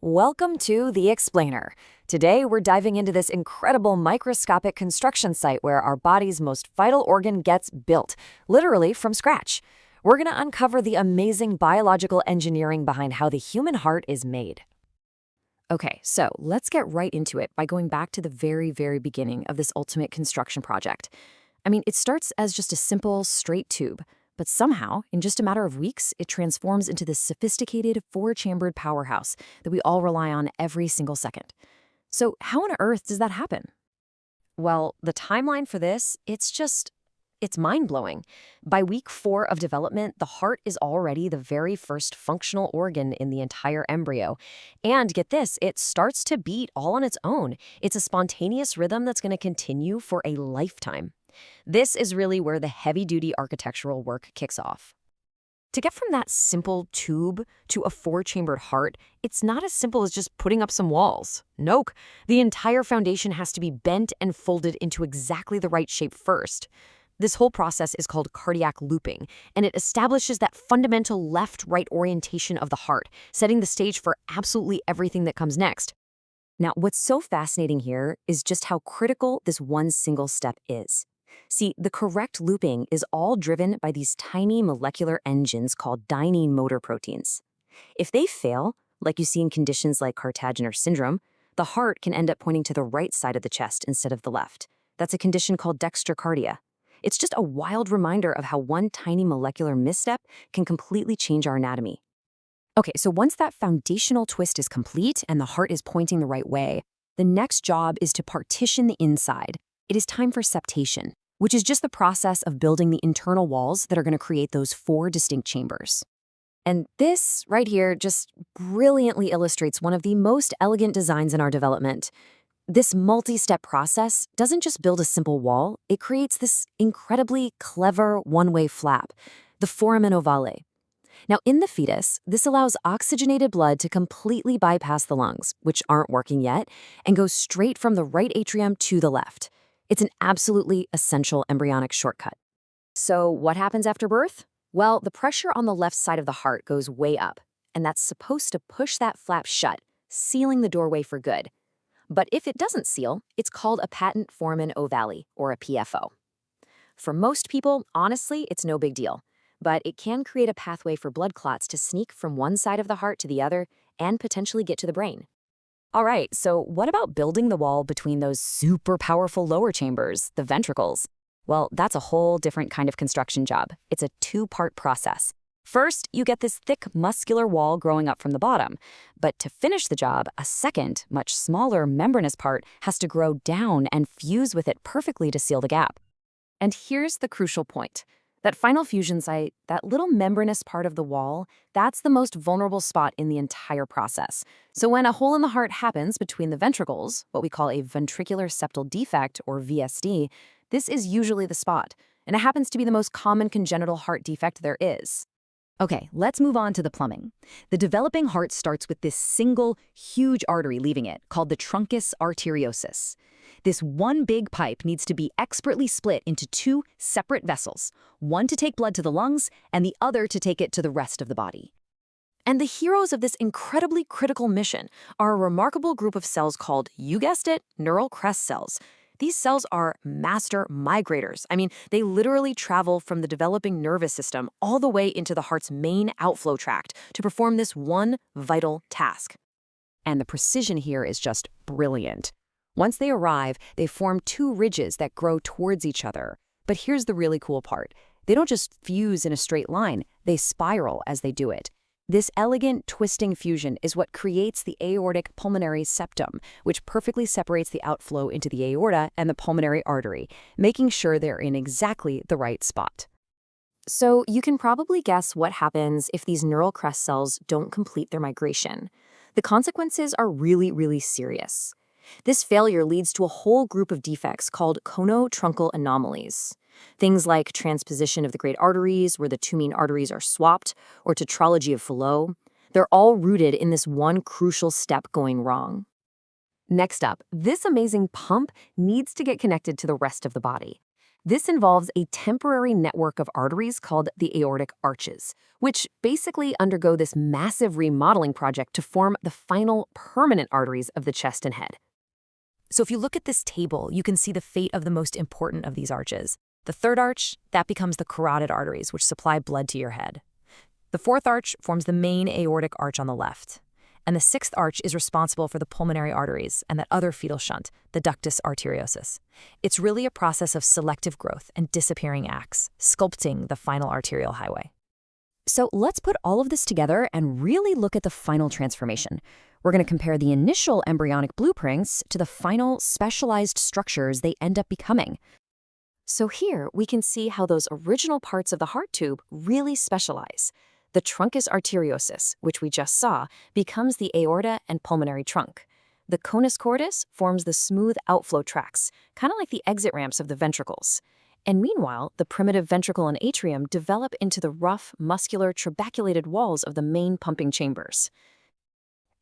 Welcome to The Explainer. Today, we're diving into this incredible microscopic construction site where our body's most vital organ gets built, literally from scratch. We're going to uncover the amazing biological engineering behind how the human heart is made. Okay, so let's get right into it by going back to the very beginning of this ultimate construction project. It starts as just a simple, straight tube, but somehow, in just a matter of weeks, it transforms into this sophisticated, four-chambered powerhouse that we all rely on every single second. So how on earth does that happen? Well, the timeline for this, it's mind-blowing. By week 4 of development, the heart is already the very first functional organ in the entire embryo. And get this, it starts to beat all on its own. It's a spontaneous rhythm that's going to continue for a lifetime. This is really where the heavy-duty architectural work kicks off. To get from that simple tube to a four-chambered heart, it's not as simple as just putting up some walls. Nope. The entire foundation has to be bent and folded into exactly the right shape first. This whole process is called cardiac looping, and it establishes that fundamental left-right orientation of the heart, setting the stage for absolutely everything that comes next. Now, what's so fascinating here is just how critical this one single step is. See, the correct looping is all driven by these tiny molecular engines called dynein motor proteins. If they fail, like you see in conditions like Cardiovascular syndrome, the heart can end up pointing to the right side of the chest instead of the left. That's a condition called dextrocardia. It's just a wild reminder of how one tiny molecular misstep can completely change our anatomy. Okay, so once that foundational twist is complete and the heart is pointing the right way, the next job is to partition the inside. It is time for septation, which is just the process of building the internal walls that are going to create those 4 distinct chambers. And this right here just brilliantly illustrates one of the most elegant designs in our development. This multi-step process doesn't just build a simple wall, it creates this incredibly clever one-way flap, the foramen ovale. Now, in the fetus, this allows oxygenated blood to completely bypass the lungs, which aren't working yet, and go straight from the right atrium to the left. It's an absolutely essential embryonic shortcut. So what happens after birth? Well, the pressure on the left side of the heart goes way up, and that's supposed to push that flap shut, sealing the doorway for good. But if it doesn't seal, it's called a patent foramen ovale, or a PFO. For most people, honestly, it's no big deal, but it can create a pathway for blood clots to sneak from one side of the heart to the other and potentially get to the brain. All right, so what about building the wall between those super powerful lower chambers, the ventricles? Well, that's a whole different kind of construction job. It's a 2-part process. First, you get this thick muscular wall growing up from the bottom. But to finish the job, a second, much smaller membranous part has to grow down and fuse with it perfectly to seal the gap. And here's the crucial point. That final fusion site, that little membranous part of the wall, that's the most vulnerable spot in the entire process. So when a hole in the heart happens between the ventricles, what we call a ventricular septal defect, or VSD, this is usually the spot, and it happens to be the most common congenital heart defect there is. Okay, let's move on to the plumbing. The developing heart starts with this single, huge artery leaving it, called the truncus arteriosus. This one big pipe needs to be expertly split into 2 separate vessels, one to take blood to the lungs and the other to take it to the rest of the body. And the heroes of this incredibly critical mission are a remarkable group of cells called, you guessed it, neural crest cells. These cells are master migrators. They literally travel from the developing nervous system all the way into the heart's main outflow tract to perform this one vital task. And the precision here is just brilliant. Once they arrive, they form 2 ridges that grow towards each other. But here's the really cool part. They don't just fuse in a straight line, they spiral as they do it. This elegant twisting fusion is what creates the aortic pulmonary septum, which perfectly separates the outflow into the aorta and the pulmonary artery, making sure they're in exactly the right spot. So you can probably guess what happens if these neural crest cells don't complete their migration. The consequences are really serious. This failure leads to a whole group of defects called conotruncal anomalies. Things like transposition of the great arteries, where the 2 main arteries are swapped, or tetralogy of Fallot. They're all rooted in this one crucial step going wrong. Next up, this amazing pump needs to get connected to the rest of the body. This involves a temporary network of arteries called the aortic arches, which basically undergo this massive remodeling project to form the final permanent arteries of the chest and head. So if you look at this table, you can see the fate of the most important of these arches. The third arch, that becomes the carotid arteries, which supply blood to your head. The fourth arch forms the main aortic arch on the left. And the sixth arch is responsible for the pulmonary arteries and that other fetal shunt, the ductus arteriosus. It's really a process of selective growth and disappearing acts, sculpting the final arterial highway. So let's put all of this together and really look at the final transformation. We're going to compare the initial embryonic blueprints to the final specialized structures they end up becoming. So here we can see how those original parts of the heart tube really specialize. The truncus arteriosus, which we just saw, becomes the aorta and pulmonary trunk. The conus cordis forms the smooth outflow tracts, kind of like the exit ramps of the ventricles. And meanwhile, the primitive ventricle and atrium develop into the rough, muscular, trabeculated walls of the main pumping chambers.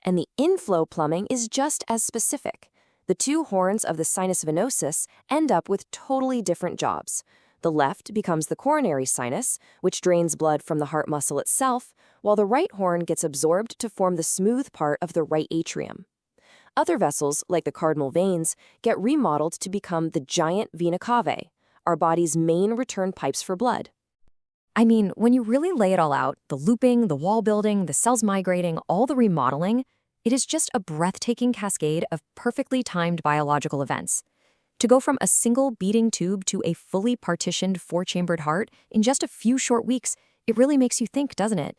And the inflow plumbing is just as specific. The two horns of the sinus venosus end up with totally different jobs. The left becomes the coronary sinus, which drains blood from the heart muscle itself, while the right horn gets absorbed to form the smooth part of the right atrium. Other vessels, like the cardinal veins, get remodeled to become the giant vena cavae, our body's main return pipes for blood. I mean, when you really lay it all out, the looping, the wall building, the cells migrating, all the remodeling, it is just a breathtaking cascade of perfectly timed biological events. To go from a single beating tube to a fully partitioned four-chambered heart in just a few short weeks, it really makes you think, doesn't it?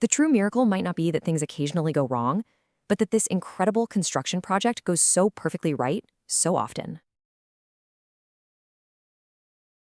The true miracle might not be that things occasionally go wrong, but that this incredible construction project goes so perfectly right so often.